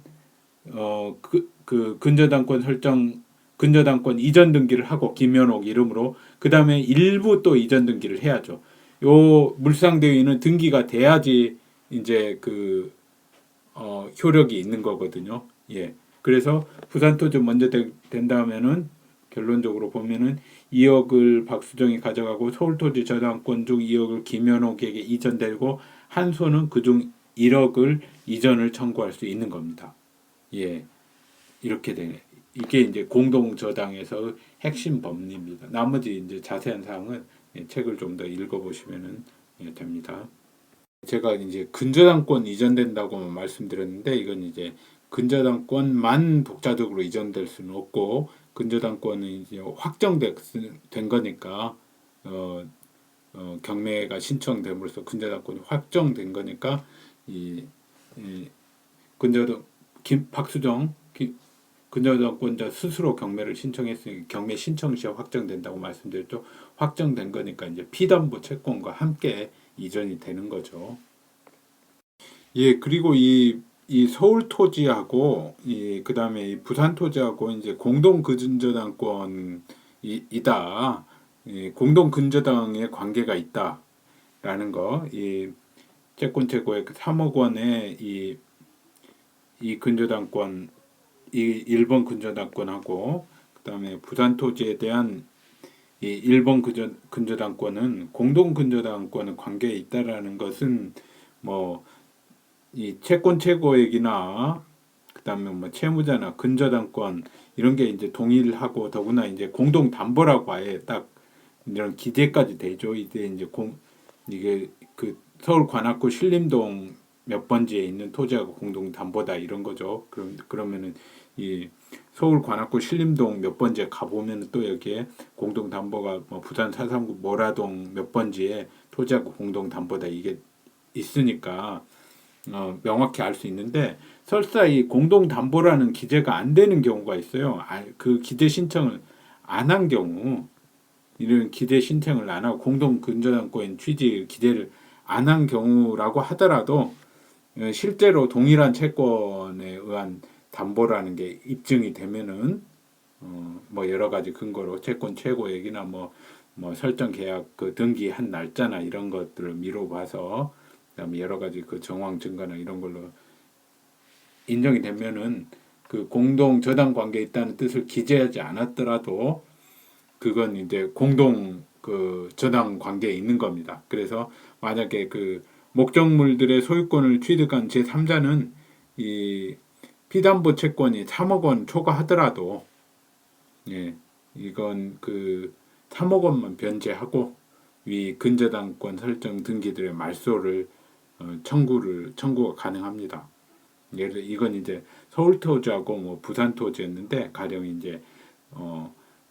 근저당권 이전 등기를 하고 김현옥 이름으로 그 다음에 일부 또 이전 등기를 해야죠. 요 물상대위는 등기가 돼야지 이제 효력이 있는 거거든요. 그래서 부산토지 먼저 된다 하면은 결론적으로 보면은 2억을 박수정이 가져가고 서울토지 저당권 중 2억을 김현옥에게 이전되고 한소는 그중 1억을 이전을 청구할 수 있는 겁니다. 이렇게 되네. 이게 이제 공동저당에서 핵심 법리입니다. 나머지 이제 자세한 사항은 책을 좀 더 읽어보시면 됩니다. 제가 이제 근저당권 이전된다고 말씀드렸는데 이건 이제 근저당권만 독자적으로 이전될 수는 없고 근저당권은 이제 확정된 거니까 경매가 신청됨으로써 근저당권이 확정된 거니까 박수정 근저당권자 스스로 경매를 신청했으니 경매 신청 시 확정된다고 말씀드렸죠. 확정된 거니까 이제 피담보 채권과 함께 이전이 되는 거죠. 그리고 이 서울토지하고 그다음에 이 부산토지하고 이제 공동 근저당권이다. 공동 근저당의 관계가 있다라는 거. 이 채권 최고의 3억 원의 이 근저당권 이 1번 근저당권하고 그다음에 부산토지에 대한 이 1번 근저당권은 공동 근저당권의 관계에 있다라는 것은 뭐 이 채권 최고액이나 그다음에 뭐 채무자나 근저당권 이런 게 이제 동일하고 더구나 이제 공동 담보라고 아예 딱 이런 기재까지 되죠. 이제 이게 그 서울 관악구 신림동 몇 번지에 있는 토지하고 공동 담보다 이런 거죠. 그러면은 이 서울 관악구 신림동 몇 번지에 가보면 또 여기에 공동 담보가 뭐 부산 사상구 모라동 몇 번지에 토지하고 공동 담보다 이게 있으니까 명확히 알 수 있는데 설사 이 공동 담보라는 기재가 안 되는 경우가 있어요. 그 기재 신청을 안 한 경우 이런 기재 신청을 안 하고 공동 근저당권 취지 기재를 안 한 경우라고 하더라도 실제로 동일한 채권에 의한 담보라는 게 입증이 되면은 뭐 여러 가지 근거로 채권 최고액이나 뭐 설정 계약 그 등기한 날짜나 이런 것들을 미뤄봐서 그다음에 여러 가지 그 정황 증거나 이런 걸로 인정이 되면은 그 공동 저당 관계에 있다는 뜻을 기재하지 않았더라도 그건 이제 공동 그 저당 관계에 있는 겁니다. 그래서 만약에 그 목적물들의 소유권을 취득한 제3자는 이 피담보 채권이 3억 원 초과하더라도 예, 이건 그 3억 원만 변제하고 위 근저당권 설정 등기들의 말소를 청구가 가능합니다. 예를 들어 이건 이제 서울 토지하고 뭐 부산 토지였는데 가령 이제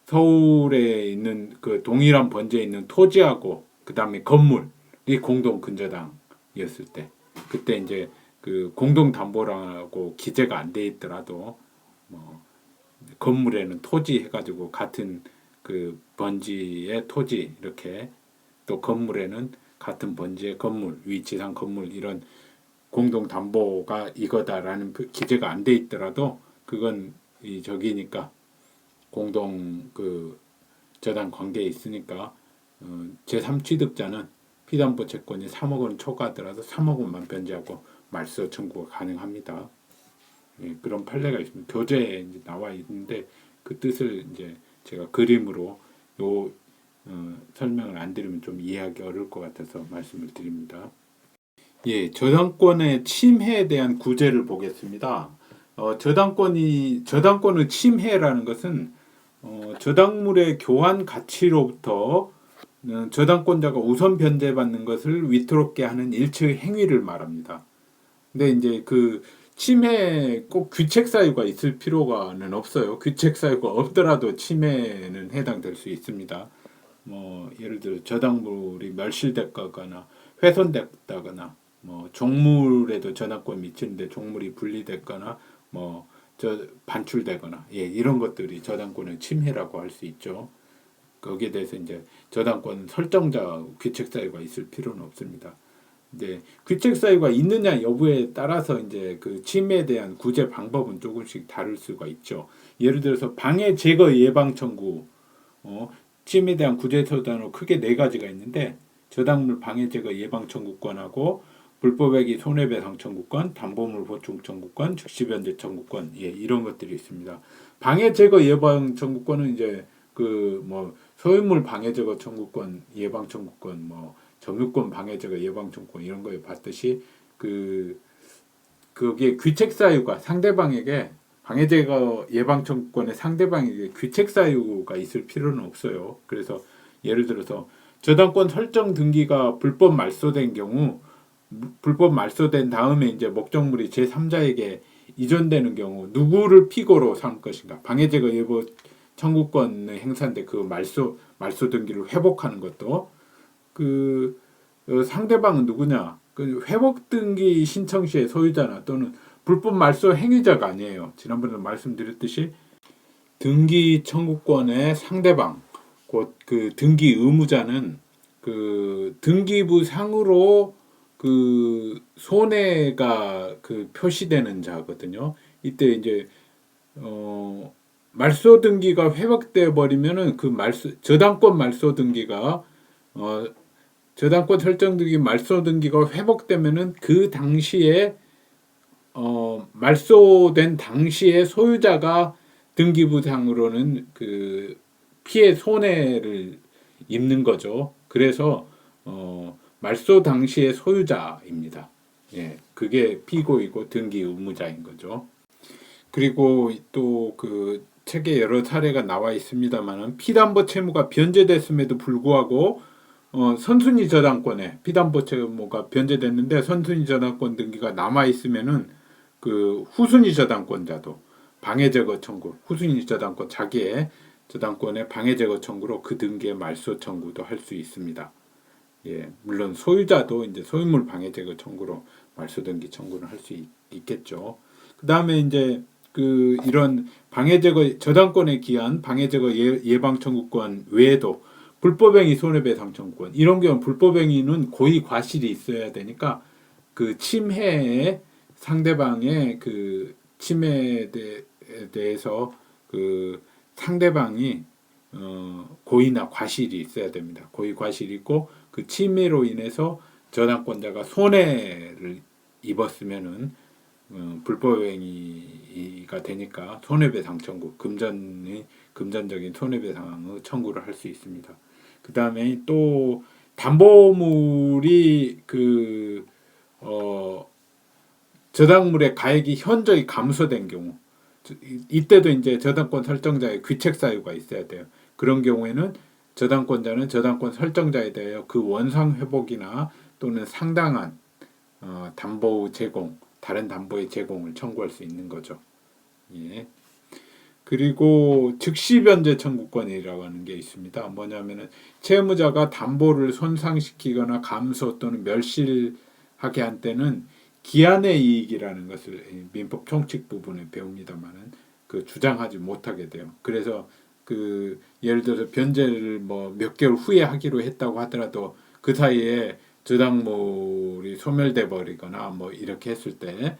서울에 있는 그 동일한 번지에 있는 토지하고 그 다음에 건물이 공동 근저당이었을 때 그때 이제 그 공동 담보라고 기재가 안 돼 있더라도 뭐 건물에는 토지 해가지고 같은 그 번지의 토지 이렇게 또 건물에는 같은 번지의 건물 위치상 건물 이런 공동 담보가 이거다라는 기재가 안 돼 있더라도 그건 이 저기니까 공동 그 저당 관계에 있으니까 제3취득자는 피담보 채권이 3억 원 초과하더라도 3억 원만 변제하고 말소 청구가 가능합니다. 예, 그런 판례가 있습니다. 교재에 이제 나와 있는데 그 뜻을 이제 제가 그림으로 설명을 안 드리면 좀 이해하기 어려울 것 같아서 말씀을 드립니다. 예, 저당권의 침해에 대한 구제를 보겠습니다. 저당권의 침해라는 것은 저당물의 교환 가치로부터 저당권자가 우선 변제받는 것을 위태롭게 하는 일체의 행위를 말합니다. 근데 이제 그 침해 꼭 규책 사유가 있을 필요는 없어요. 규책 사유가 없더라도 침해는 해당될 수 있습니다. 뭐 예를 들어 저당물이 멸실됐거나 훼손됐다거나 뭐 종물에도 저당권 미치는데 종물이 분리됐거나 뭐 반출되거나 이런 것들이 저당권의 침해라고 할 수 있죠. 거기에 대해서 이제 저당권 설정자 규책 사유가 있을 필요는 없습니다. 이제 규책 사유가 있느냐 여부에 따라서 이제 그 침해에 대한 구제 방법은 조금씩 다를 수가 있죠. 예를 들어서 방해 제거 예방 청구, 침해에 대한 구제手段으로 크게 네 가지가 있는데 저당물 방해 제거 예방 청구권하고 불법행위 손해배상 청구권, 담보물 보충 청구권, 즉시 변제 청구권, 이런 것들이 있습니다. 방해 제거 예방 청구권은 이제 그 뭐 소유물 방해 제거 청구권, 예방 청구권, 뭐 점유권 방해 제거 예방 청구권 이런 거에 봤듯이 그게 규책 사유가 상대방에게 방해 제거 예방 청구권의 상대방에게 규책 사유가 있을 필요는 없어요. 그래서 예를 들어서 저당권 설정 등기가 불법 말소된 경우 불법 말소된 다음에 이제 목적물이 제3자에게 이전되는 경우 누구를 피고로 삼을 것인가? 방해 제거 예방 청구권의 행사인데 그 말소 등기를 회복하는 것도 그 상대방은 누구냐? 그 회복 등기 신청 시의 소유자나 또는 불법 말소 행위자가 아니에요. 지난번에 말씀드렸듯이 등기 청구권의 상대방, 곧 그 등기 의무자는 그 등기부 상으로 그 손해가 그 표시되는 자거든요. 이때 이제 말소 등기가 회복돼 버리면은 그 저당권 말소 등기가 저당권 설정 등기 말소 등기가 회복되면은 그 당시에 말소된 당시에 소유자가 등기부상으로는 그 피해 손해를 입는 거죠. 그래서 말소 당시의 소유자입니다. 그게 피고이고 등기 의무자인 거죠. 그리고 또 그 책에 여러 사례가 나와 있습니다만은 피담보 채무가 변제됐음에도 불구하고 선순위 저당권에 피담보 채무가 변제됐는데 선순위 저당권 등기가 남아 있으면은 그 후순위 저당권자도 방해 제거 청구, 후순위 저당권 자기의 저당권의 방해 제거 청구로 그 등기의 말소 청구도 할 수 있습니다. 예, 물론 소유자도 이제 소유물 방해 제거 청구로 말소 등기 청구를 할 수 있겠죠. 그 다음에 이제 그 이런 방해 제거 저당권에 기한 방해 제거 예방 청구권 외에도 불법행위 손해배상 청구권 이런 경우 불법행위는 고의 과실이 있어야 되니까 그 침해에 상대방의 그 침해에 대해서 그 상대방이 고의나 과실이 있어야 됩니다. 고의 과실이 있고 그 침해로 인해서 저당권자가 손해를 입었으면은 불법행위가 되니까 손해배상 청구, 금전적인 손해배상의 청구를 할 수 있습니다. 그 다음에 또 담보물이 저당물의 가액이 현저히 감소된 경우, 이때도 이제 저당권 설정자의 귀책 사유가 있어야 돼요. 그런 경우에는 저당권자는 저당권 설정자에 대하여 그 원상 회복이나 또는 상당한 담보 제공, 다른 담보의 제공을 청구할 수 있는 거죠. 예. 그리고 즉시 변제 청구권이라고 하는 게 있습니다. 뭐냐면은 채무자가 담보를 손상시키거나 감소 또는 멸실하게 한 때는 기한의 이익이라는 것을 민법 총칙 부분에 배웁니다만은 그 주장하지 못하게 돼요. 그래서 그 예를 들어서 변제를 뭐 몇 개월 후에 하기로 했다고 하더라도 그 사이에 저당물이 소멸돼 버리거나 뭐 이렇게 했을 때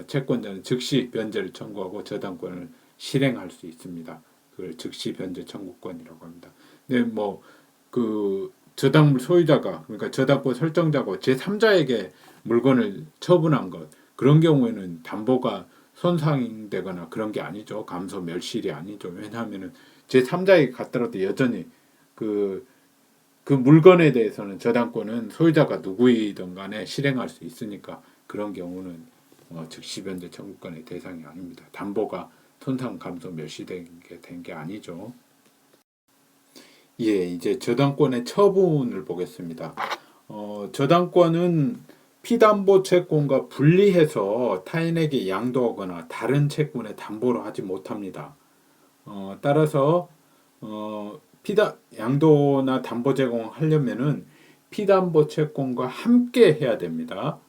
채권자는 즉시 변제를 청구하고 저당권을 실행할 수 있습니다. 그걸 즉시 변제 청구권이라고 합니다. 근데 뭐 그 저당물 소유자가 그러니까 저당권 설정자고 제3자에게 물건을 처분한 것 그런 경우에는 담보가 손상되거나 그런 게 아니죠. 감소 멸실이 아니죠. 왜냐하면은 제3자에게 갔더라도 여전히 그 물건에 대해서는 저당권은 소유자가 누구이든 간에 실행할 수 있으니까 그런 경우는 즉시 변제 청구권의 대상이 아닙니다. 담보가 손상 감소 멸시된 게 아니죠. 예, 이제 저당권의 처분을 보겠습니다. 저당권은 피담보 채권과 분리해서 타인에게 양도하거나 다른 채권에 담보로 하지 못합니다. 따라서 양도나 담보 제공하려면은 피담보 채권과 함께 해야 됩니다.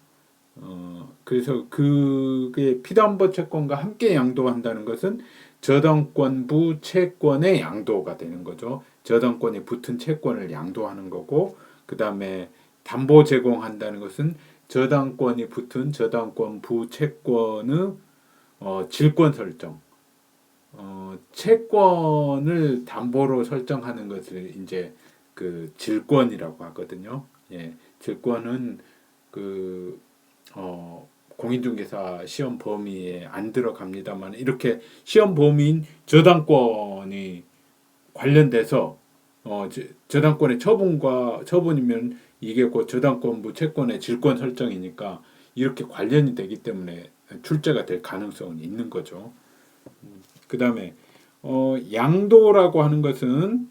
그래서 그게 피담보 채권과 함께 양도한다는 것은 저당권부 채권의 양도가 되는 거죠. 저당권이 붙은 채권을 양도하는 거고, 그 다음에 담보 제공한다는 것은 저당권이 붙은 저당권부 채권의 질권 설정, 채권을 담보로 설정하는 것을 이제 그 질권이라고 하거든요. 예, 질권은 공인중개사 시험 범위에 안 들어갑니다만 이렇게 시험 범위인 저당권이 관련돼서 저당권의 처분이면 이게 곧 저당권부 채권의 질권 설정이니까 이렇게 관련이 되기 때문에 출제가 될 가능성은 있는 거죠. 그 다음에 양도라고 하는 것은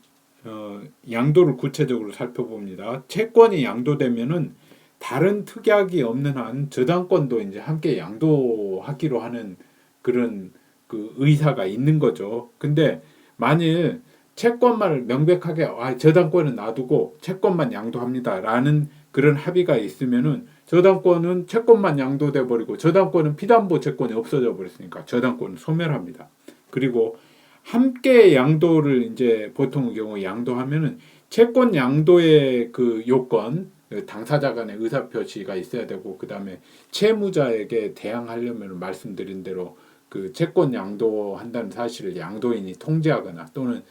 양도를 구체적으로 살펴봅니다. 채권이 양도되면은 다른 특약이 없는 한 저당권도 이제 함께 양도하기로 하는 그런 그 의사가 있는 거죠. 근데 만일 채권만 명백하게 저당권은 놔두고 채권만 양도합니다라는 그런 합의가 있으면은 저당권은 채권만 양도돼 버리고 저당권은 피담보 채권이 없어져 버렸으니까 저당권은 소멸합니다. 그리고 함께 양도를 이제 보통의 경우 양도하면은 채권 양도의 그 요건 당사자 간의 의사 표시가 있어야 되고 그 다음에 채무자에게 대항하려면 말씀드린 대로 그 채권 양도한다는 사실을 양도인이 통지하거나 또는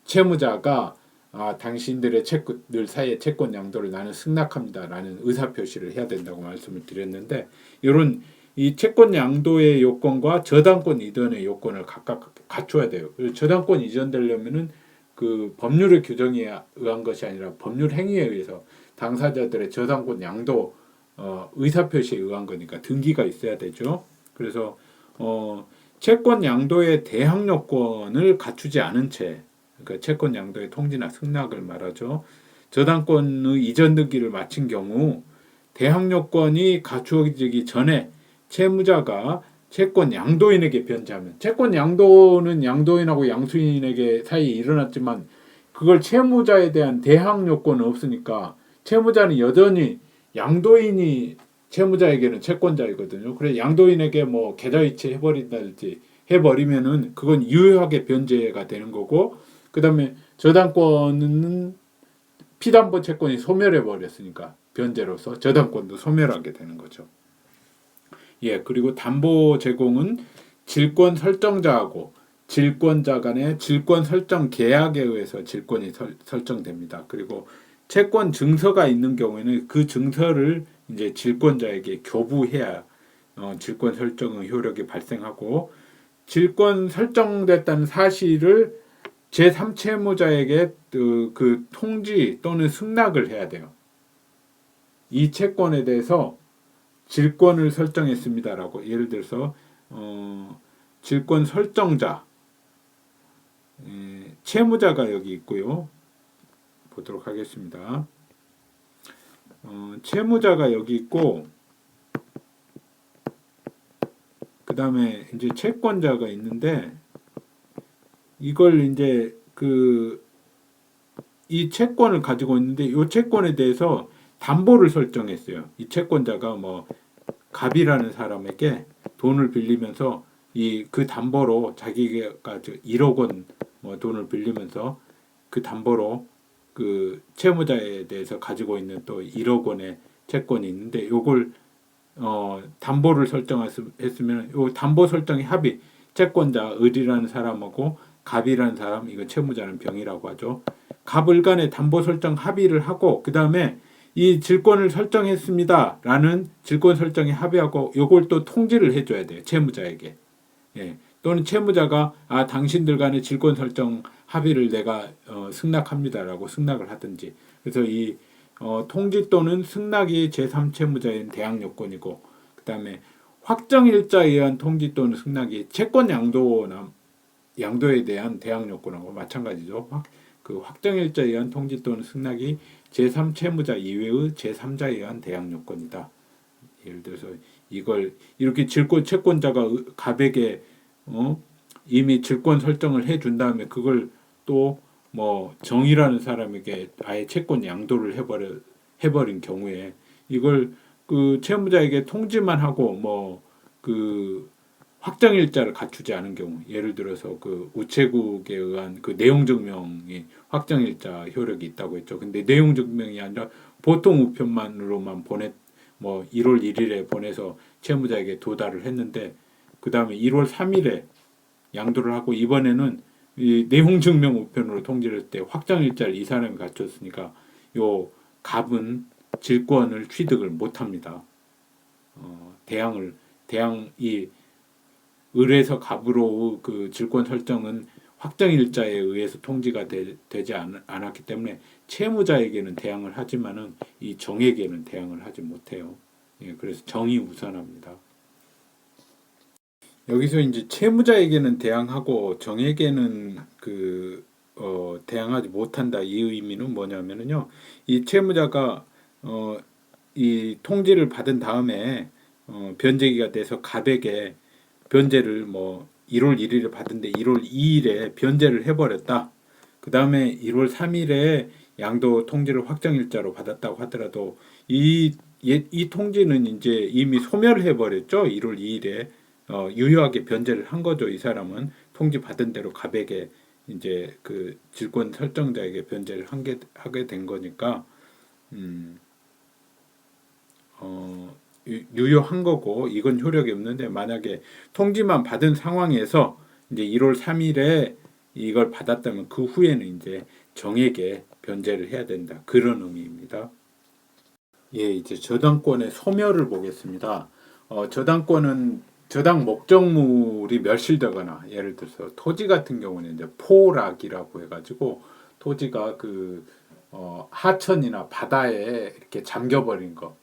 채무자가 당신들의 채권들 사이에 채권 양도를 나는 승낙합니다라는 의사 표시를 해야 된다고 말씀을 드렸는데 이런 이 채권 양도의 요건과 저당권 이전의 요건을 각각 갖춰야 돼요. 저당권 이전되려면은 그 법률의 규정에 의한 것이 아니라 법률 행위에 의해서 당사자들의 저당권 양도 의사 표시에 의한 거니까 등기가 있어야 되죠. 그래서 채권 양도의 대항 요건을 갖추지 않은 채, 그러니까 채권 양도의 통지나 승낙을 말하죠. 저당권의 이전 등기를 마친 경우 대항 요건이 갖추어지기 전에 채무자가 채권 양도인에게 변제하면, 채권 양도는 양도인하고 양수인에게 사이에 일어났지만 그걸 채무자에 대한 대항 요건은 없으니까 채무자는 여전히, 양도인이 채무자에게는 채권자이거든요. 그래 양도인에게 뭐 계좌이체 해버린다든지 해버리면은 그건 유효하게 변제가 되는 거고, 그 다음에 저당권은 피담보 채권이 소멸해 버렸으니까 변제로서 저당권도 소멸하게 되는 거죠. 예, 그리고 담보 제공은 질권 설정자하고 질권자 간의 질권 설정 계약에 의해서 질권이 설정됩니다. 그리고 채권 증서가 있는 경우에는 그 증서를 이제 질권자에게 교부해야 질권 설정의 효력이 발생하고, 질권 설정됐다는 사실을 제3채무자에게 그 통지 또는 승낙을 해야 돼요. 이 채권에 대해서 질권을 설정했습니다라고. 예를 들어서 질권 설정자, 채무자가 여기 있고요. 보도록 하겠습니다. 채무자가 여기 있고, 그 다음에 이제 채권자가 있는데, 이걸 이제 이 채권을 가지고 있는데, 이 채권에 대해서 담보를 설정했어요. 이 채권자가 뭐 갑이라는 사람에게 돈을 빌리면서 그 담보로 자기가 1억 원 뭐 돈을 빌리면서 그 담보로 그 채무자에 대해서 가지고 있는 또 1억 원의 채권이 있는데, 요걸 담보를 설정했으면 요 담보 설정의 합의, 채권자 을이라는 사람하고 갑이라는 사람, 이거 채무자는 병이라고 하죠. 갑을 간에 담보 설정 합의를 하고, 그 다음에 이 질권을 설정했습니다라는 질권 설정에 합의하고 요걸 또 통지를 해줘야 돼요, 채무자에게. 예. 또는 채무자가 당신들 간의 질권 설정 합의를 내가 승낙합니다라고 승낙을 하든지. 그래서 이 통지 또는 승낙이 제3채무자인 대항 요건이고, 그 다음에 확정일자에 의한 통지 또는 승낙이 채권 양도에 대한 대항 요건하고 마찬가지죠. 그 확정일자에 의한 통지 또는 승낙이 제3채무자 이외의 제3자에 의한 대항 요건이다. 예를 들어서 이걸 이렇게 채권자가 갑에게 이미 질권 설정을 해준 다음에 그걸 또 뭐 정이라는 사람에게 아예 채권 양도를 해버린 경우에, 이걸 그 채무자에게 통지만 하고 뭐 그 확정일자를 갖추지 않은 경우, 예를 들어서 그 우체국에 의한 그 내용증명이 확정일자 효력이 있다고 했죠. 근데 내용증명이 아니라 보통 우편만으로만 뭐 1월 1일에 보내서 채무자에게 도달을 했는데, 그 다음에 1월 3일에 양도를 하고, 이번에는 이 내용증명 우편으로 통지를 할 때 확정일자를 이 사람이 갖췄으니까 요 갑은 질권을 취득을 못합니다. 이 을에서 갑으로 그 질권 설정은 확정일자에 의해서 통지가 되지 않았기 때문에 채무자에게는 대항을 하지만은 이 정에게는 대항을 하지 못해요. 예, 그래서 정이 우선합니다. 여기서 이제 채무자에게는 대항하고 정에게는 대항하지 못한다. 이 의미는 뭐냐면요, 이 채무자가 이 통지를 받은 다음에 변제기가 돼서 갑에게 변제를 뭐 1월 1일에 받은데 1월 2일에 변제를 해버렸다. 그 다음에 1월 3일에 양도 통지를 확정일자로 받았다고 하더라도 이 통지는 이제 이미 소멸해 버렸죠. 1월 2일에 유효하게 변제를 한 거죠. 이 사람은 통지 받은 대로 갑에게 이제 그 질권 설정자에게 변제를 하게 된 거니까 유효한 거고, 이건 효력이 없는데, 만약에 통지만 받은 상황에서 이제 1월 3일에 이걸 받았다면 그 후에는 이제 정에게 변제를 해야 된다. 그런 의미입니다. 예, 이제 저당권의 소멸을 보겠습니다. 저당권은 저당 목적물이 멸실되거나, 예를 들어서 토지 같은 경우는 이제 포락이라고 해가지고 토지가 하천이나 바다에 이렇게 잠겨버린 거,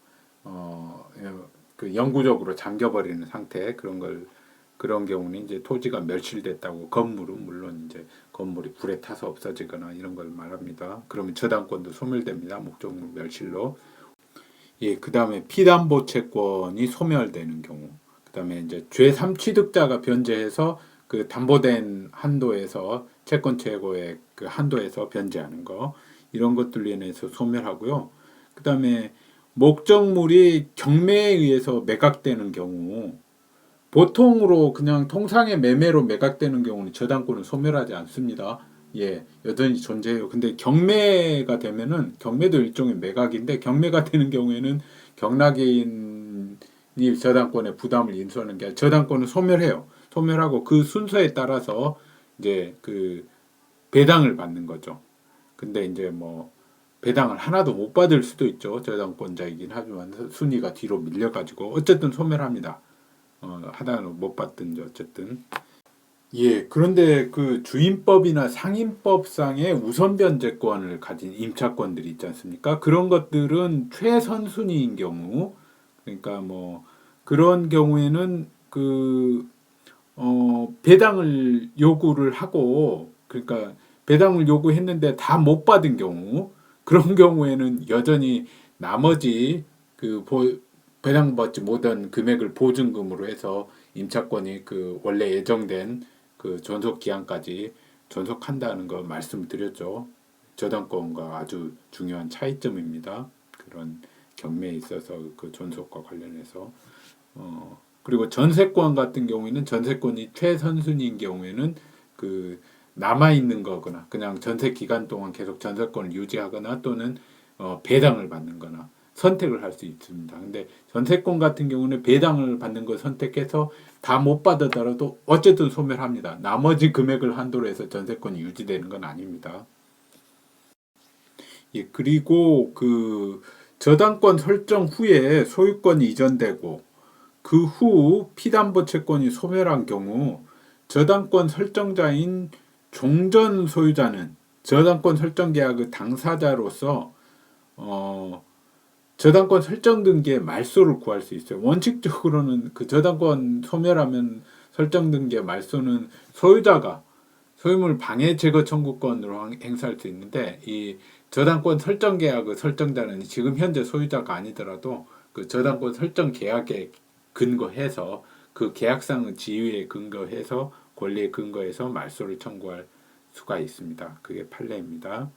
그 영구적으로 잠겨버리는 상태, 그런 걸 그런 경우는 이제 토지가 멸실됐다고 건물은 물론 이제 건물이 불에 타서 없어지거나 이런 걸 말합니다. 그러면 저당권도 소멸됩니다. 목적물 멸실로. 예, 그다음에 피담보 채권이 소멸되는 경우. 그다음에 이제 제3취득자가 변제해서 그 담보된 한도에서 채권 최고의 그 한도에서 변제하는 거 이런 것들로 인해서 소멸하고요. 그다음에 목적물이 경매에 의해서 매각되는 경우 보통으로 그냥 통상의 매매로 매각되는 경우는 저당권을 소멸하지 않습니다. 예, 여전히 존재해요. 근데 경매가 되면은 경매도 일종의 매각인데 경매가 되는 경우에는 경락인이 저당권의 부담을 인수하는 게 아니라 저당권을 소멸해요. 소멸하고 그 순서에 따라서 이제 그 배당을 받는 거죠. 근데 이제 뭐 배당을 하나도 못 받을 수도 있죠. 저당권자이긴 하지만 순위가 뒤로 밀려가지고 어쨌든 소멸합니다. 하다는 못 받든지 어쨌든. 예, 그런데 그 주임법이나 상임법상의 우선 변제권을 가진 임차권들이 있지 않습니까? 그런 것들은 최선순위인 경우, 그러니까 뭐 그런 경우에는 그 배당을 요구를 하고, 그러니까 배당을 요구했는데 다 못 받은 경우, 그런 경우에는 여전히 나머지 그 배당받지 못한 금액을 보증금으로 해서 임차권이 그 원래 예정된 그 존속 기한까지 존속한다는 거 말씀드렸죠. 저당권과 아주 중요한 차이점입니다. 그런 경매에 있어서 그 존속과 관련해서. 그리고 전세권 같은 경우에는 전세권이 최선순위인 경우에는 그 남아 있는 거거나 그냥 전세 기간 동안 계속 전세권을 유지하거나 또는 배당을 받는거나 선택을 할 수 있습니다. 근데 전세권 같은 경우는 배당을 받는 걸 선택해서 다 못 받았더라도 어쨌든 소멸합니다. 나머지 금액을 한도로 해서 전세권이 유지되는 건 아닙니다. 예, 그리고 그 저당권 설정 후에 소유권이 이전되고 그 후 피담보 채권이 소멸한 경우 저당권 설정자인 종전 소유자는 저당권 설정 계약의 당사자로서 저당권 설정 등기의 말소를 구할 수 있어요. 원칙적으로는 그 저당권 소멸하면 설정 등기의 말소는 소유자가 소유물 방해 제거 청구권으로 행사할 수 있는데 이 저당권 설정 계약의 설정자는 지금 현재 소유자가 아니더라도 그 저당권 설정 계약에 근거해서 그 계약상의 지위에 근거해서 권리에 근거해서 말소를 청구할 수가 있습니다. 그게 판례입니다.